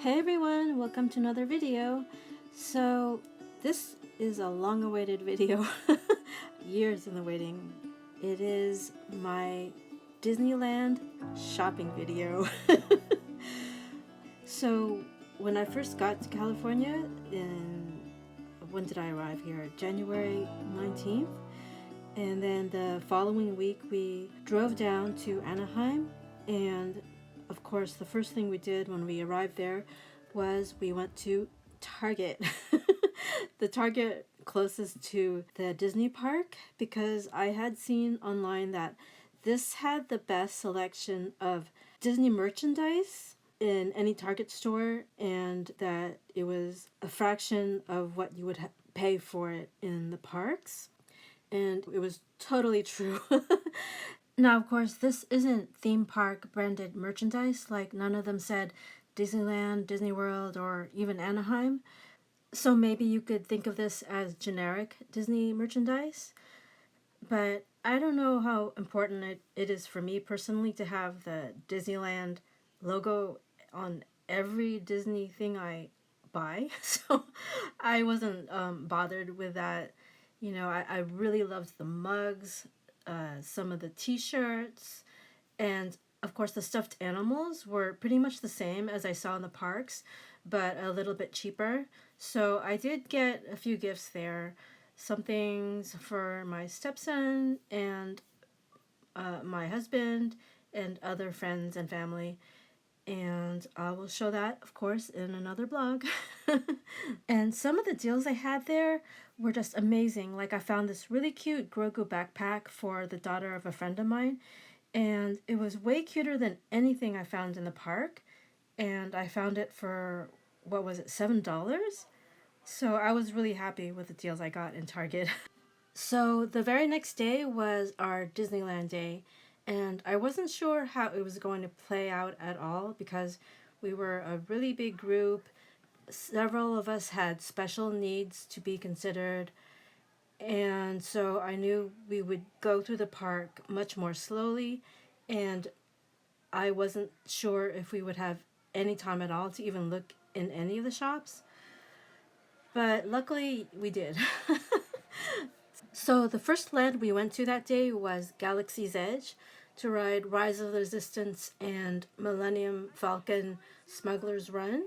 Hey everyone, welcome to another video. So this is a long-awaited video, years in the waiting. It is my Disneyland shopping video. So when I first got to California when did I arrive here? January 19th. And then the following week we drove down to Anaheim, and of course the first thing we did when we arrived there was we went to Target. The Target closest to the Disney park, because I had seen online that this had the best selection of Disney merchandise in any Target store, and that it was a fraction of what you would pay for it in the parks. And it was totally true. Now, of course, this isn't theme park branded merchandise. Like, none of them said Disneyland, Disney World, or even Anaheim. So maybe you could think of this as generic Disney merchandise. But I don't know how important it is for me personally to have the Disneyland logo on every Disney thing I buy. So I wasn't bothered with that. You know, I really loved the mugs, some of the t-shirts, and of course the stuffed animals were pretty much the same as I saw in the parks, but a little bit cheaper. So I did get a few gifts there. Some things for my stepson and my husband and other friends and family. And I will show that, of course, in another blog. And some of the deals I had there were just amazing. Like, I found this really cute Grogu backpack for the daughter of a friend of mine, and it was way cuter than anything I found in the park. And I found it for, what was it, $7? So I was really happy with the deals I got in Target. So the very next day was our Disneyland day, and I wasn't sure how it was going to play out at all because we were a really big group. Several of us had special needs to be considered, and so I knew we would go through the park much more slowly, and I wasn't sure if we would have any time at all to even look in any of the shops. But luckily we did. So the first land we went to that day was Galaxy's Edge to ride Rise of the Resistance and Millennium Falcon Smuggler's Run.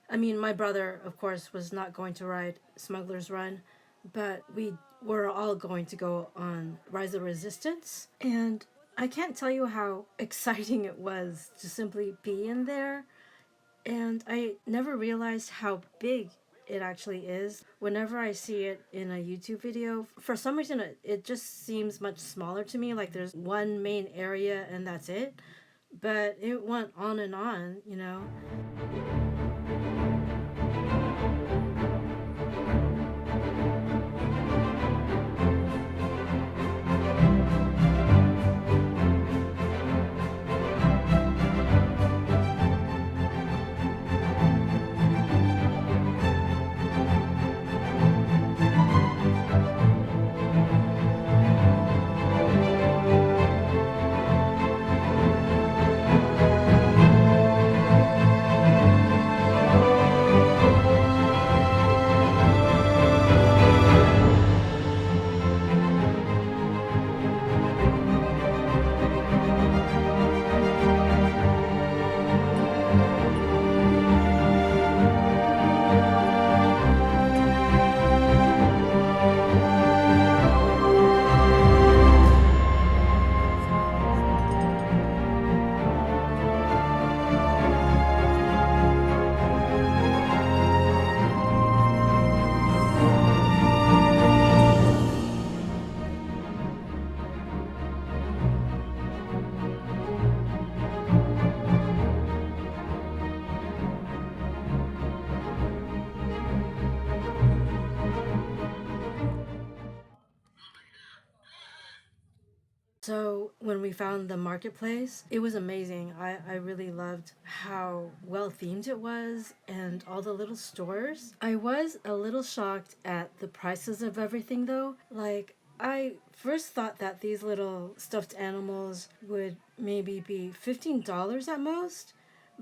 I mean, my brother, of course, was not going to ride Smuggler's Run, but we were all going to go on Rise of the Resistance. And I can't tell you how exciting it was to simply be in there. And I never realized how big it actually is. Whenever I see it in a YouTube video, for some reason it just seems much smaller to me, like there's one main area and that's it. But it went on and on, you know. So when we found the marketplace, it was amazing. I really loved how well themed it was and all the little stores. I was a little shocked at the prices of everything though. Like, I first thought that these little stuffed animals would maybe be $15 at most,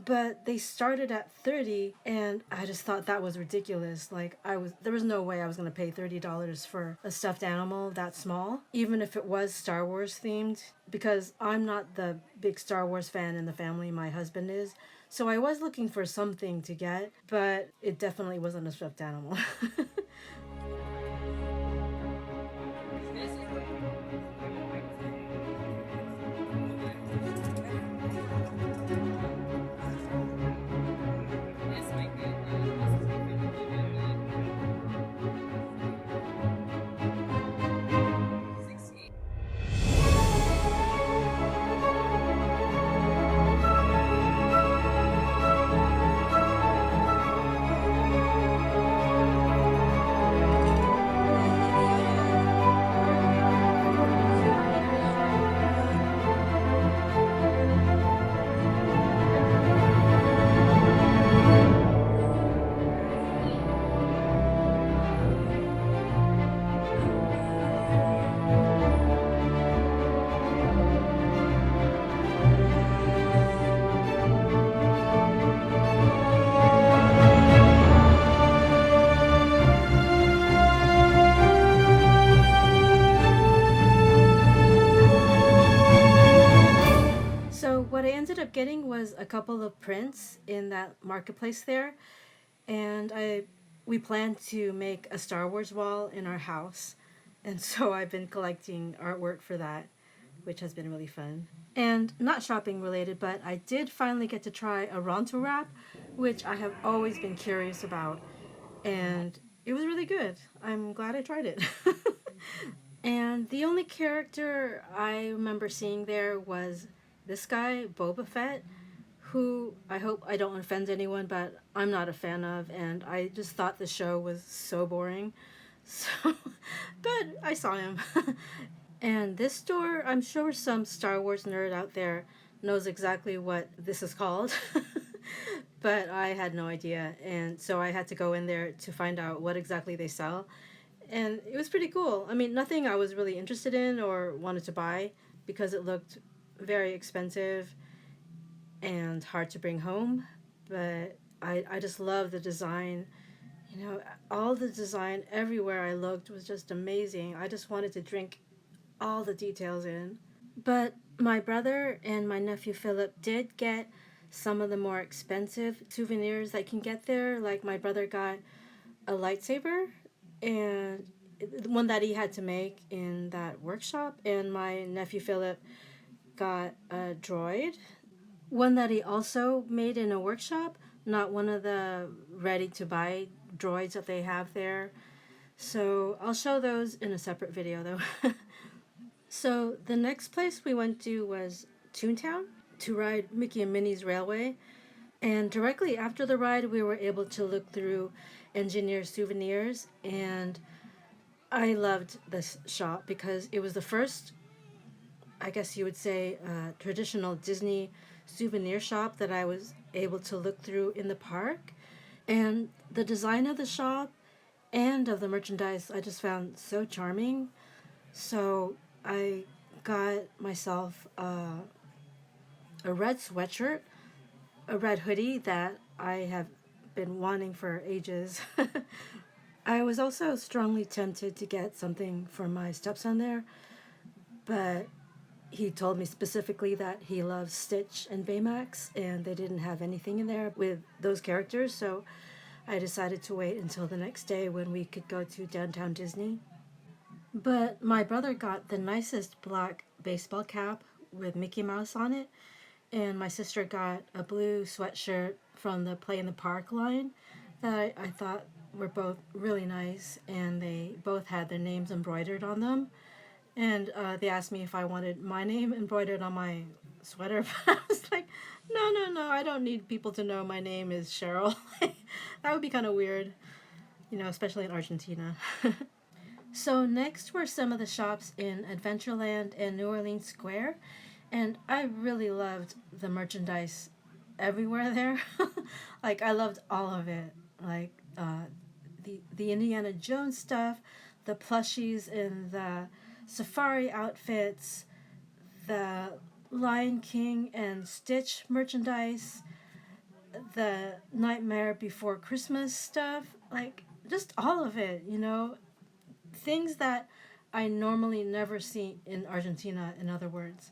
but they started at 30, and I just thought that was ridiculous. Like, there was no way I was going to pay $30 for a stuffed animal that small, even if it was Star Wars themed, because I'm not the big Star Wars fan in the family. My husband is. So I was looking for something to get, but it definitely wasn't a stuffed animal. So what I ended up getting was a couple of prints in that marketplace there, and we plan to make a Star Wars wall in our house, and so I've been collecting artwork for that, which has been really fun. And not shopping related, but I did finally get to try a Ronto wrap, which I have always been curious about, and it was really good. I'm glad I tried it. And the only character I remember seeing there was this guy, Boba Fett, who I hope I don't offend anyone, but I'm not a fan of, and I just thought the show was so boring. So, but I saw him. And this store, I'm sure some Star Wars nerd out there knows exactly what this is called. But I had no idea, and so I had to go in there to find out what exactly they sell. And it was pretty cool. I mean, nothing I was really interested in or wanted to buy because it looked very expensive and hard to bring home. But I just love the design. You know, all the design everywhere I looked was just amazing. I just wanted to drink all the details in. But my brother and my nephew Philip did get some of the more expensive souvenirs that you can get there. Like my brother got a lightsaber, and one that he had to make in that workshop, and my nephew Philip got a droid, one that he also made in a workshop, not one of the ready to buy droids that they have there. So I'll show those in a separate video though. So the next place we went to was Toontown to ride Mickey and Minnie's Railway. And directly after the ride, we were able to look through engineer souvenirs. And I loved this shop because it was the first, I guess you would say, traditional Disney souvenir shop that I was able to look through in the park. And the design of the shop and of the merchandise I just found so charming. So I got myself a red sweatshirt, a red hoodie that I have been wanting for ages. I was also strongly tempted to get something for my stepson there, but he told me specifically that he loves Stitch and Baymax, and they didn't have anything in there with those characters, so I decided to wait until the next day when we could go to downtown Disney. But my brother got the nicest black baseball cap with Mickey Mouse on it, and my sister got a blue sweatshirt from the Play in the Park line that I thought were both really nice, and they both had their names embroidered on them. And they asked me if I wanted my name embroidered on my sweater, but I was like, no, no, no, I don't need people to know my name is Cheryl. That would be kind of weird, you know, especially in Argentina. So next were some of the shops in Adventureland and New Orleans Square, and I really loved the merchandise everywhere there. Like I loved all of it, like the Indiana Jones stuff, the plushies and the safari outfits, the Lion King and Stitch merchandise, the Nightmare Before Christmas stuff, like just all of it, things that I normally never see in Argentina, in other words.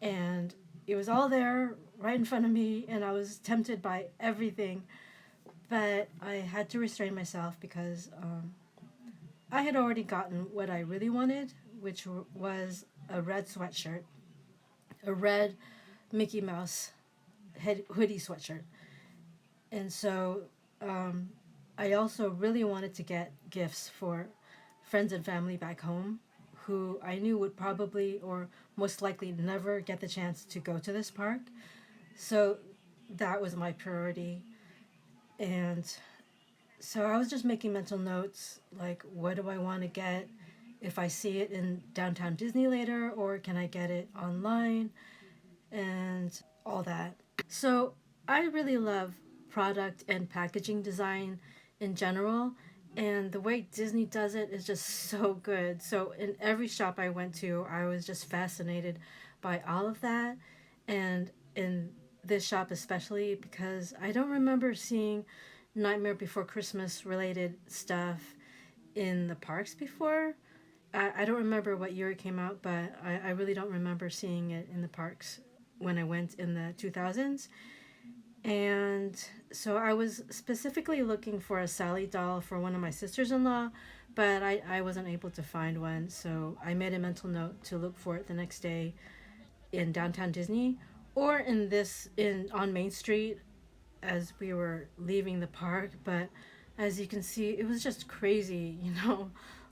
And it was all there right in front of me, and I was tempted by everything, but I had to restrain myself because I had already gotten what I really wanted, which was a red sweatshirt, a red Mickey Mouse hoodie sweatshirt. And so I also really wanted to get gifts for friends and family back home who I knew would probably or most likely never get the chance to go to this park. So that was my priority. And so I was just making mental notes like, what do I want to get? If I see it in downtown Disney later, or can I get it online? And all that. So I really love product and packaging design in general, and the way Disney does it is just so good. So in every shop I went to, I was just fascinated by all of that, and in this shop especially because I don't remember seeing Nightmare Before Christmas related stuff in the parks before. I don't remember what year it came out, but I really don't remember seeing it in the parks when I went in the 2000s. And so I was specifically looking for a Sally doll for one of my sisters in law, but I wasn't able to find one. So I made a mental note to look for it the next day in downtown Disney or in on Main Street as we were leaving the park. But as you can see, it was just crazy.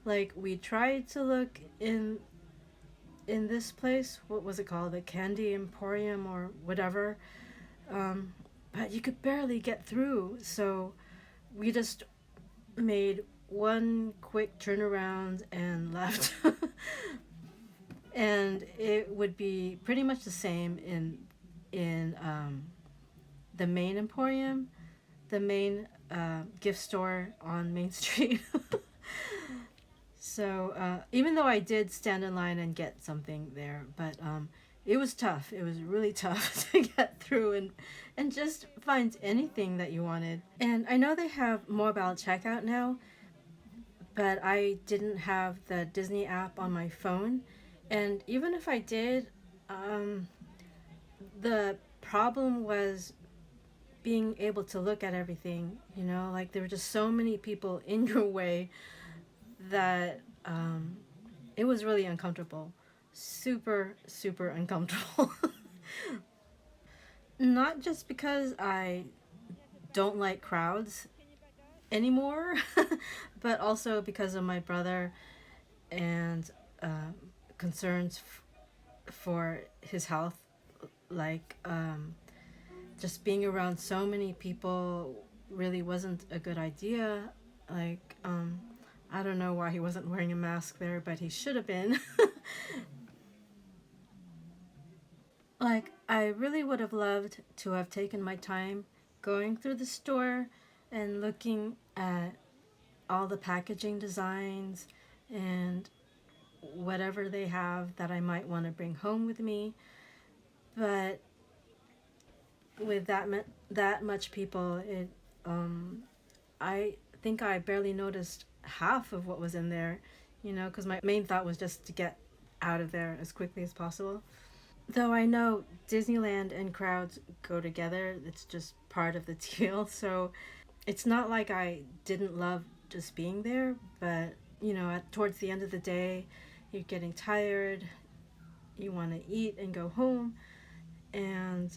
Like we tried to look in this place. What was it called? The Candy Emporium or whatever. Um, but you could barely get through. So we just made one quick turnaround and left. And it would be pretty much the same in the main Emporium, the main gift store on Main Street. So even though I did stand in line and get something there, but it was tough. It was really tough to get through and just find anything that you wanted. And I know they have mobile checkout now, but I didn't have the Disney app on my phone. And even if I did, the problem was being able to look at everything. Like there were just so many people in your way that it was really uncomfortable. Super, super uncomfortable. Not just because I don't like crowds anymore, but also because of my brother and concerns for his health. Like, just being around so many people really wasn't a good idea. Like, I don't know why he wasn't wearing a mask there, but he should have been. Like, I really would have loved to have taken my time going through the store and looking at all the packaging designs and whatever they have that I might want to bring home with me. But with that much people, I think I barely noticed half of what was in there, because my main thought was just to get out of there as quickly as possible. Though I know Disneyland and crowds go together, it's just part of the deal. So it's not like I didn't love just being there, but towards the end of the day, you're getting tired, you want to eat and go home, and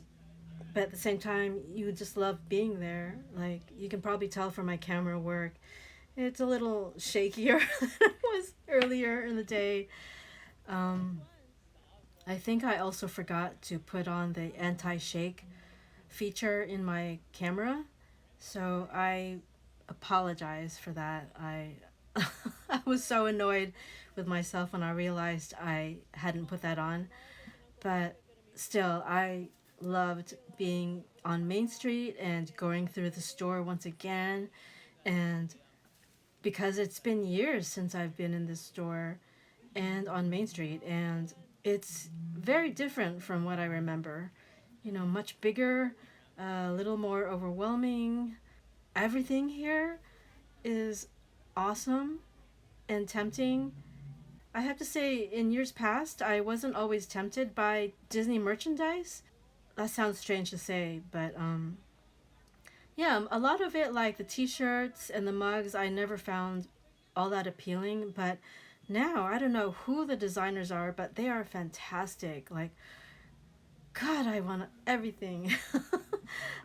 but at the same time, you just love being there. Like you can probably tell from my camera work, it's a little shakier than it was earlier in the day. Um, I think I also forgot to put on the anti-shake feature in my camera, so I apologize for that. I was so annoyed with myself when I realized I hadn't put that on, but still, I loved being on Main Street and going through the store once again, and because it's been years since I've been in this store and on Main Street, and it's very different from what I remember. Much bigger, a little more overwhelming. Everything here is awesome and tempting. I have to say, in years past, I wasn't always tempted by Disney merchandise. That sounds strange to say, but yeah, a lot of it, like the t-shirts and the mugs, I never found all that appealing. But now, I don't know who the designers are, but they are fantastic. Like, God, I want everything.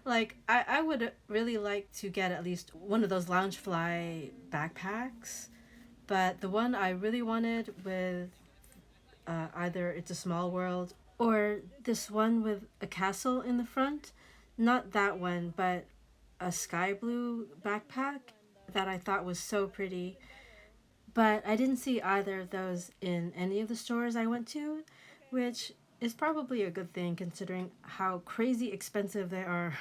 Like, I would really like to get at least one of those Loungefly backpacks. But the one I really wanted with either It's a Small World or this one with a castle in the front. Not that one, but a sky blue backpack that I thought was so pretty. But I didn't see either of those in any of the stores I went to, which is probably a good thing considering how crazy expensive they are.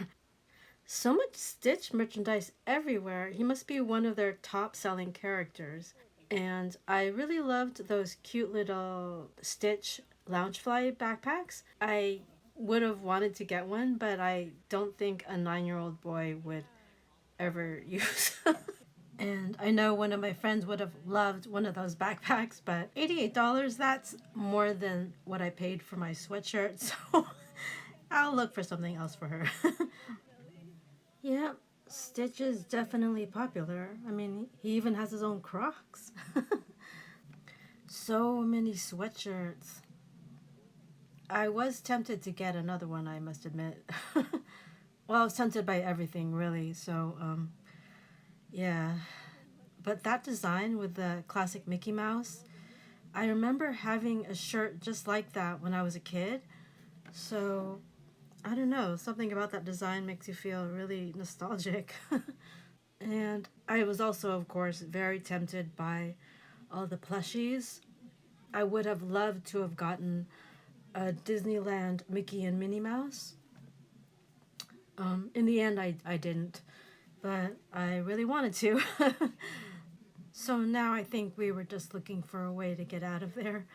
So much Stitch merchandise everywhere. He must be one of their top selling characters. And I really loved those cute little Stitch Loungefly backpacks. I would have wanted to get one, but I don't think a 9-year-old boy would ever use. And I know one of my friends would have loved one of those backpacks, but $88, that's more than what I paid for my sweatshirt, so I'll look for something else for her. Yeah, Stitch is definitely popular. I mean, he even has his own Crocs. So many sweatshirts. I was tempted to get another one, I must admit. Well, I was tempted by everything, really, so, yeah. But that design with the classic Mickey Mouse, I remember having a shirt just like that when I was a kid. So, I don't know, something about that design makes you feel really nostalgic. And I was also, of course, very tempted by all the plushies. I would have loved to have gotten a Disneyland Mickey and Minnie Mouse. In the end, I didn't, but I really wanted to. So now I think we were just looking for a way to get out of there.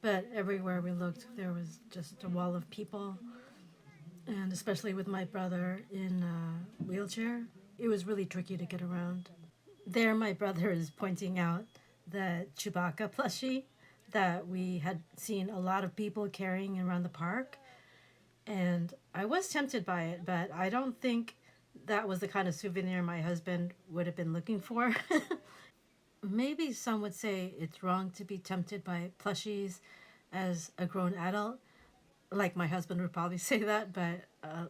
But everywhere we looked, there was just a wall of people. And especially with my brother in a wheelchair, it was really tricky to get around. There, my brother is pointing out the Chewbacca plushie that we had seen a lot of people carrying around the park. And I was tempted by it, but I don't think that was the kind of souvenir my husband would have been looking for. Maybe some would say it's wrong to be tempted by plushies as a grown adult. Like my husband would probably say that, but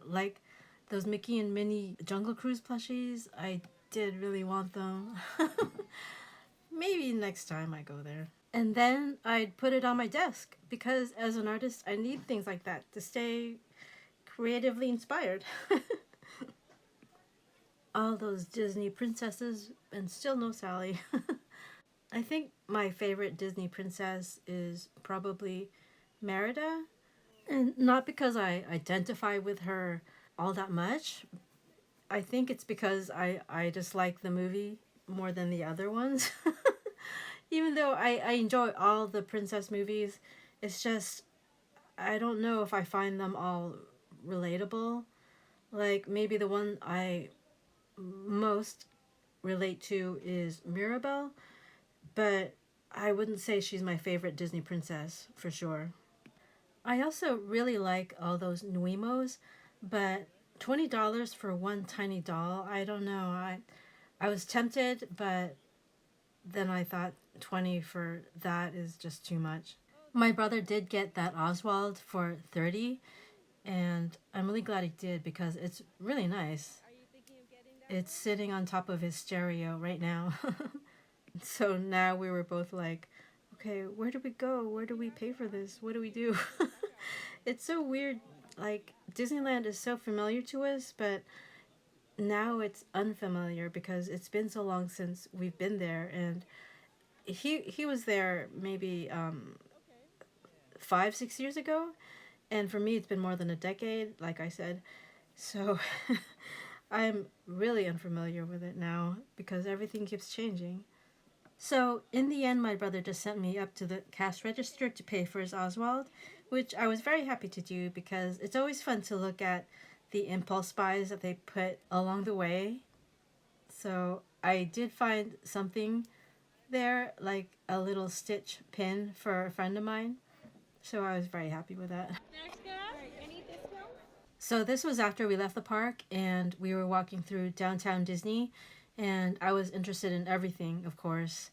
like those Mickey and Minnie Jungle Cruise plushies, I did really want them. Maybe next time I go there. And then I'd put it on my desk because as an artist, I need things like that to stay creatively inspired. All those Disney princesses and still no Sally. I think my favorite Disney princess is probably Merida. And not because I identify with her all that much. I think it's because I just like the movie more than the other ones. Even though I enjoy all the princess movies, it's just, I don't know if I find them all relatable. Like, maybe the one I most relate to is Mirabelle, but I wouldn't say she's my favorite Disney princess for sure. I also really like all those Nuimos, but $20 for one tiny doll, I don't know. I was tempted, but then I thought 20 for that is just too much. My brother did get that Oswald for 30, and I'm really glad he did because it's really nice. It's sitting on top of his stereo right now. So now we were both like, okay, where do we go? Where do we pay for this? What do we do? It's so weird. Like, Disneyland is so familiar to us, but now it's unfamiliar because it's been so long since we've been there. And he was there maybe 5 6 years ago, and for me it's been more than a decade, like I said. So I'm really unfamiliar with it now because everything keeps changing. So, in the end, my brother just sent me up to the cash register to pay for his Oswald, which I was very happy to do because it's always fun to look at the impulse buys that they put along the way. So I did find something there, like a little stitch pin for a friend of mine. So I was very happy with that. So this was after we left the park and we were walking through downtown Disney, and I was interested in everything, of course.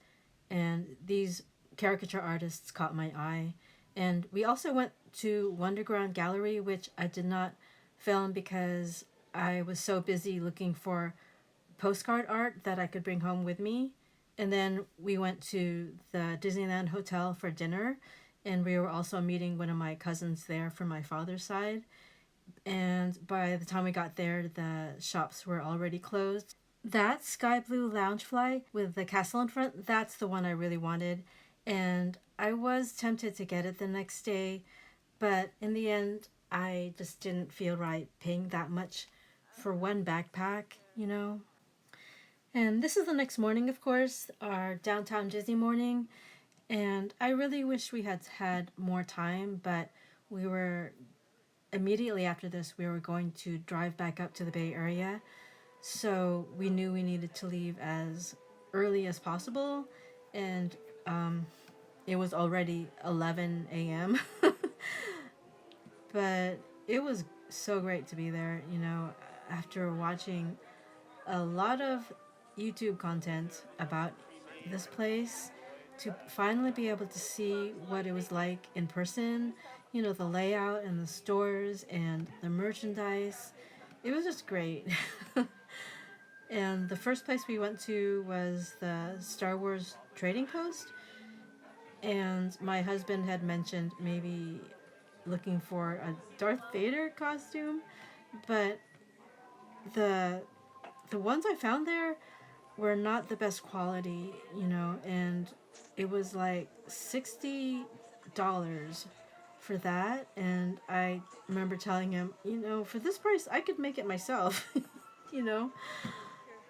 And these caricature artists caught my eye. And we also went to Wonderground Gallery, which I did not film because I was so busy looking for postcard art that I could bring home with me. And then we went to the Disneyland Hotel for dinner, and we were also meeting one of my cousins there from my father's side. And by the time we got there, the shops were already closed. That sky blue loungefly with the castle in front, that's the one I really wanted. And I was tempted to get it the next day, but in the end, I just didn't feel right paying that much for one backpack, you know? And this is the next morning, of course, our downtown Disney morning. And I really wish we had had more time, but we were immediately after this, we were going to drive back up to the Bay Area. So we knew we needed to leave as early as possible. And it was already 11 a.m. But it was so great to be there, you know, after watching a lot of YouTube content about this place, to finally be able to see what it was like in person, you know, the layout and the stores and the merchandise. It was just great. And the first place we went to was the Star Wars Trading Post. And my husband had mentioned maybe looking for a Darth Vader costume, but the the ones I found there were not the best quality, you know, and it was like $60 for that. And I remember telling him, you know, for this price, I could make it myself, you know.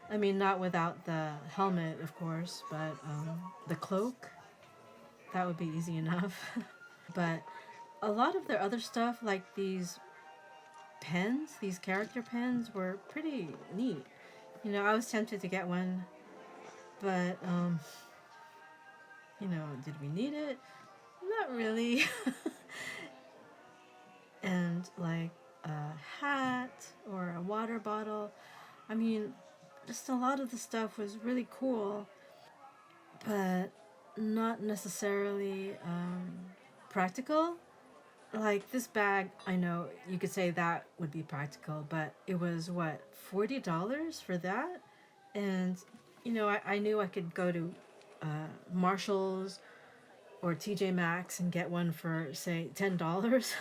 I mean, not without the helmet, of course, but the cloak, that would be easy enough. But a lot of their other stuff, like these pens, these character pens, were pretty neat. You know, I was tempted to get one, but, you know, did we need it? Not really. And like a hat or a water bottle. I mean, just a lot of the stuff was really cool, but not necessarily practical. Like this bag, I know you could say that would be practical, but it was what, $40 for that? And, you know, I knew I could go to Marshall's or TJ Maxx and get one for, say, $10.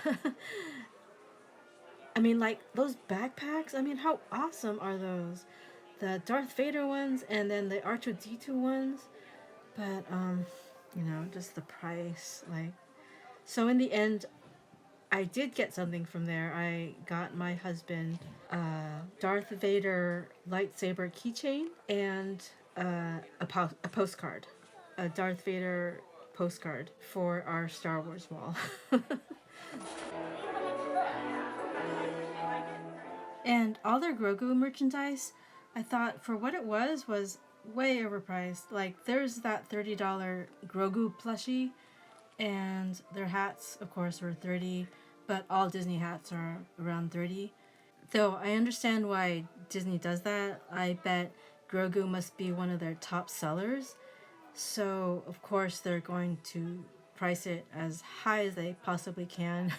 I mean, like those backpacks, I mean, how awesome are those? The Darth Vader ones and then the R2D2 ones. But, you know, just the price. Like, so in the end, I did get something from there. I got my husband Darth Vader lightsaber keychain and a postcard, a Darth Vader postcard for our Star Wars wall. And all their Grogu merchandise, I thought for what it was way overpriced. Like there's that $30 Grogu plushie, and their hats, of course, were 30, but all Disney hats are around 30. Though I understand why Disney does that. I bet Grogu must be one of their top sellers. So, of course, they're going to price it as high as they possibly can.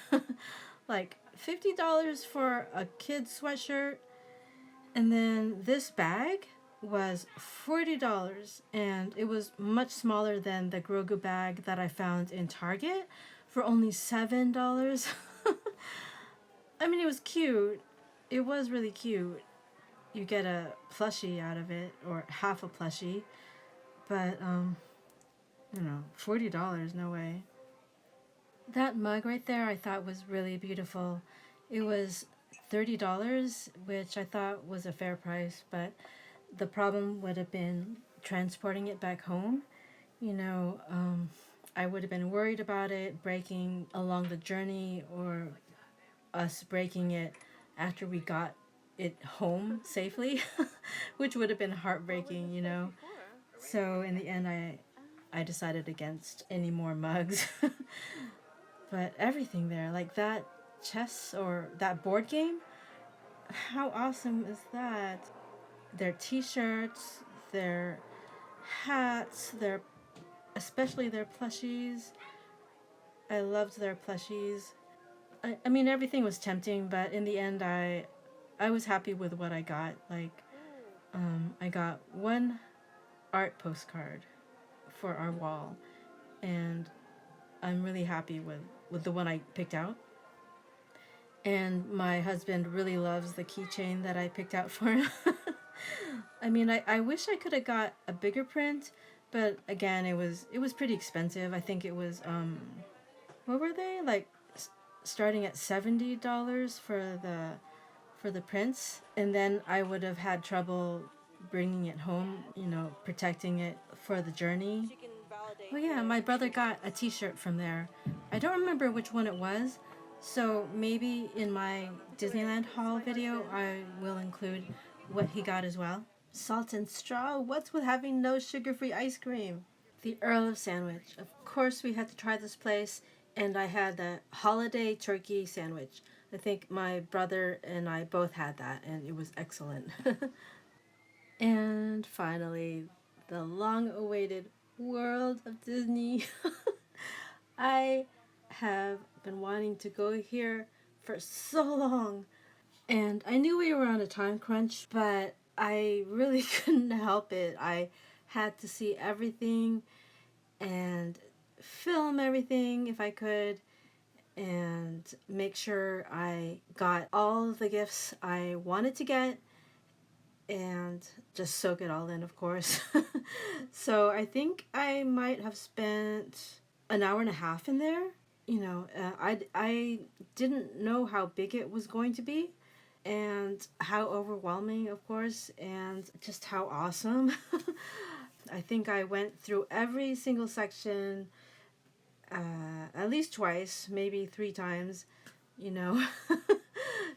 Like $50 for a kid's sweatshirt. And then this bag was $40, and it was much smaller than the Grogu bag that I found in Target for only $7. I mean, it was cute. It was really cute. You get a plushie out of it, or half a plushie, but you know, $40, no way. That mug right there I thought was really beautiful. It was $30, which I thought was a fair price, but the problem would have been transporting it back home. You know, I would have been worried about it breaking along the journey, or us breaking it after we got it home safely, which would have been heartbreaking, you know. So in the end, I decided against any more mugs. But everything there, like that chess or that board game, how awesome is that? Their T-shirts, their hats, their especially their plushies. I loved their plushies. I mean, everything was tempting, but in the end, I was happy with what I got. Like, I got one art postcard for our wall, and I'm really happy with the one I picked out. And my husband really loves the keychain that I picked out for him. I mean, I wish I could have got a bigger print, but again, it was pretty expensive. I think it was what were they like, starting at $70 for the prints, and then I would have had trouble bringing it home, you know, protecting it for the journey. Oh yeah, my brother got a T-shirt from there. I don't remember which one it was, so maybe in my Disneyland haul video I will include what he got as well. Salt and straw? What's with having no sugar-free ice cream? The Earl of Sandwich. Of course we had to try this place, and I had the holiday turkey sandwich. I think my brother and I both had that, and it was excellent. And finally, the long-awaited World of Disney. I have been wanting to go here for so long, and I knew we were on a time crunch, but I really couldn't help it. I had to see everything and film everything if I could, and make sure I got all of the gifts I wanted to get, and just soak it all in, of course. So I think I might have spent an hour and a half in there. You know, I didn't know how big it was going to be, and how overwhelming, of course, and just how awesome. I think I went through every single section at least twice, maybe three times, you know.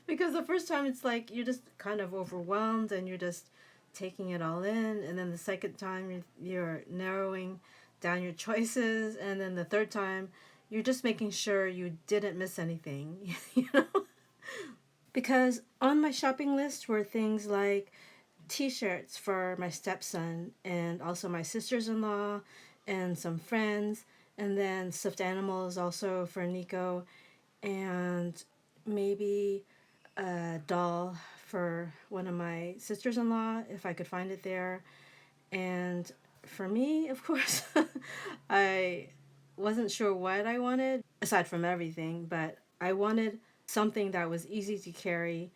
Because the first time it's like you're just kind of overwhelmed and you're just taking it all in, and then the second time you're narrowing down your choices, and then the third time you're just making sure you didn't miss anything, you know? Because on my shopping list were things like T-shirts for my stepson and also my sisters-in-law and some friends, and then stuffed animals also for Nico, and maybe a doll for one of my sisters-in-law if I could find it there. And for me, of course, I wasn't sure what I wanted aside from everything, but I wanted something that was easy to carry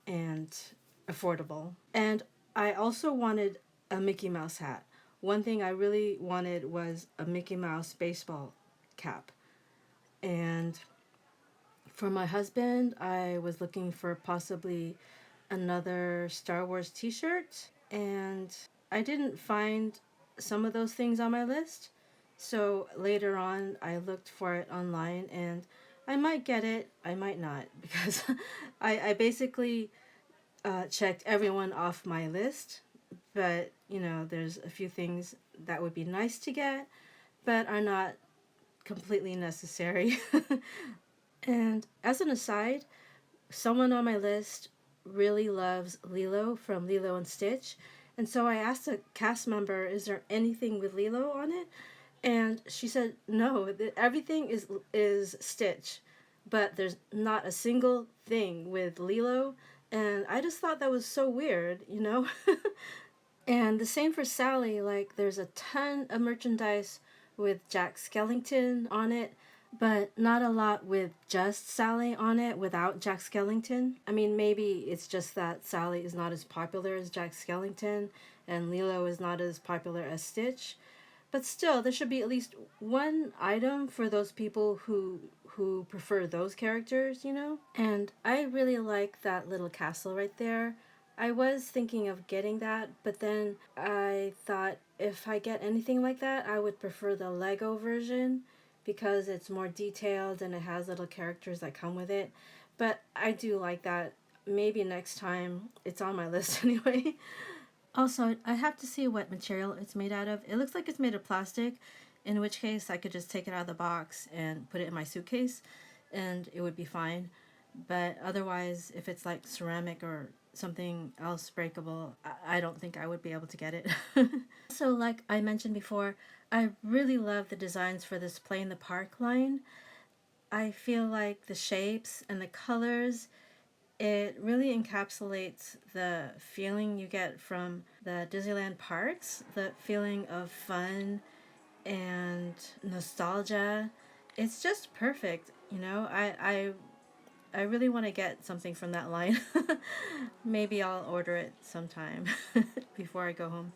and affordable. And I also wanted a Mickey Mouse hat. One thing I really wanted was a Mickey Mouse baseball cap. And for my husband, I was looking for possibly another Star Wars t-shirt, and I didn't find some of those things on my list. So later on, I looked for it online, and I might get it, I might not, because I basically checked everyone off my list. But, you know, there's a few things that would be nice to get, but are not completely necessary. And as an aside, someone on my list really loves Lilo from Lilo and Stitch. And so I asked a cast member, is there anything with Lilo on it? And she said, no, everything is Stitch, but there's not a single thing with Lilo. And I just thought that was so weird, you know? And the same for Sally. Like, there's a ton of merchandise with Jack Skellington on it, but not a lot with just Sally on it without Jack Skellington. I mean, maybe it's just that Sally is not as popular as Jack Skellington and Lilo is not as popular as Stitch. But still, there should be at least one item for those people who prefer those characters, you know? And I really like that little castle right there. I was thinking of getting that, but then I thought if I get anything like that, I would prefer the Lego version because it's more detailed and it has little characters that come with it. But I do like that maybe next time. It's on my list anyway. Also, I have to see what material it's made out of. It looks like it's made of plastic, in which case I could just take it out of the box and put it in my suitcase and it would be fine. But otherwise, if it's like ceramic or something else breakable, I don't think I would be able to get it. So, like I mentioned before, I really love the designs for this Play in the Park line. I feel like the shapes and the colors, it really encapsulates the feeling you get from the Disneyland parks, the feeling of fun and nostalgia. It's just perfect, you know. I really want to get something from that line. Maybe I'll order it sometime before I go home.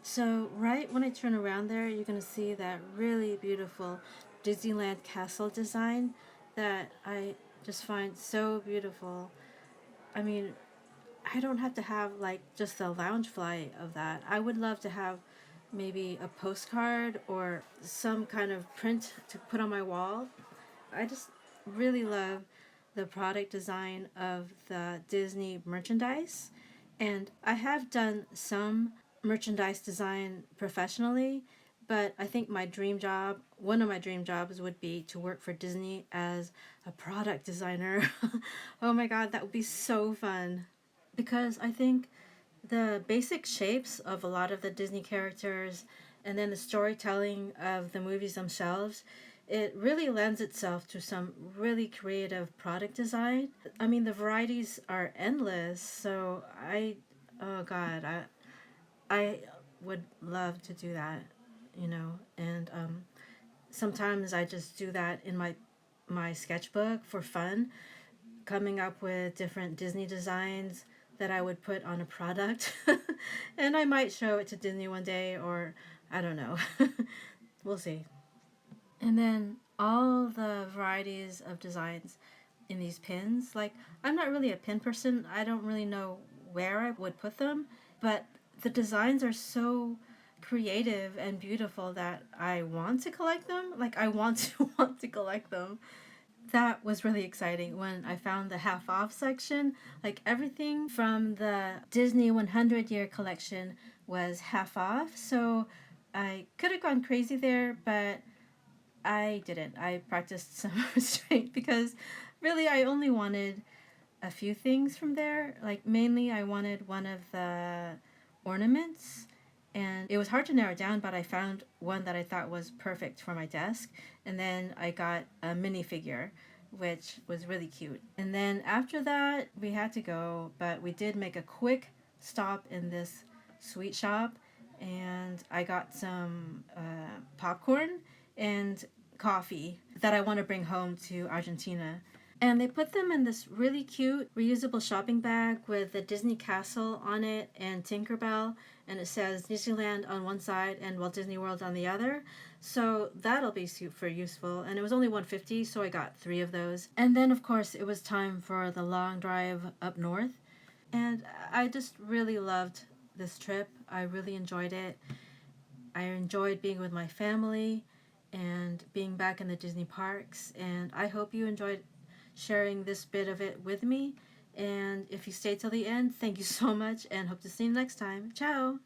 So right when I turn around there, you're gonna see that really beautiful Disneyland castle design that I just find so beautiful. I mean, I don't have to have like just the lounge fly of that. I would love to have maybe a postcard or some kind of print to put on my wall. I just really love the product design of the Disney merchandise. And I have done some merchandise design professionally, but I think my dream job, one of my dream jobs, would be to work for Disney as a product designer. Oh my god, that would be so fun. Because I think the basic shapes of a lot of the Disney characters and then the storytelling of the movies themselves, it really lends itself to some really creative product design. I mean, the varieties are endless, so oh god, I would love to do that, you know, and sometimes I just do that in my sketchbook for fun, coming up with different Disney designs that I would put on a product. And I might show it to Disney one day, or I don't know. We'll see. And then all the varieties of designs in these pins. Like, I'm not really a pin person. I don't really know where I would put them, but the designs are so creative and beautiful that I want to collect them. Like, I want to want to collect them. That was really exciting when I found the half off section. Like, everything from the Disney 100 year collection was half off. So I could have gone crazy there, but I didn't. I practiced some restraint because really I only wanted a few things from there. Like, mainly I wanted one of the ornaments, and it was hard to narrow down, but I found one that I thought was perfect for my desk. And then I got a minifigure, which was really cute. And then after that, we had to go, but we did make a quick stop in this sweet shop, and I got some popcorn and coffee that I want to bring home to Argentina. And they put them in this really cute reusable shopping bag with the Disney Castle on it and Tinkerbell, and it says Disneyland on one side and Walt Disney World on the other. So that'll be super useful. And it was only $150, so I got 3 of those. And then of course it was time for the long drive up north. And I just really loved this trip. I really enjoyed it. I enjoyed being with my family and being back in the Disney parks. And I hope you enjoyed sharing this bit of it with me. And if you stayed till the end, thank you so much and hope to see you next time. Ciao!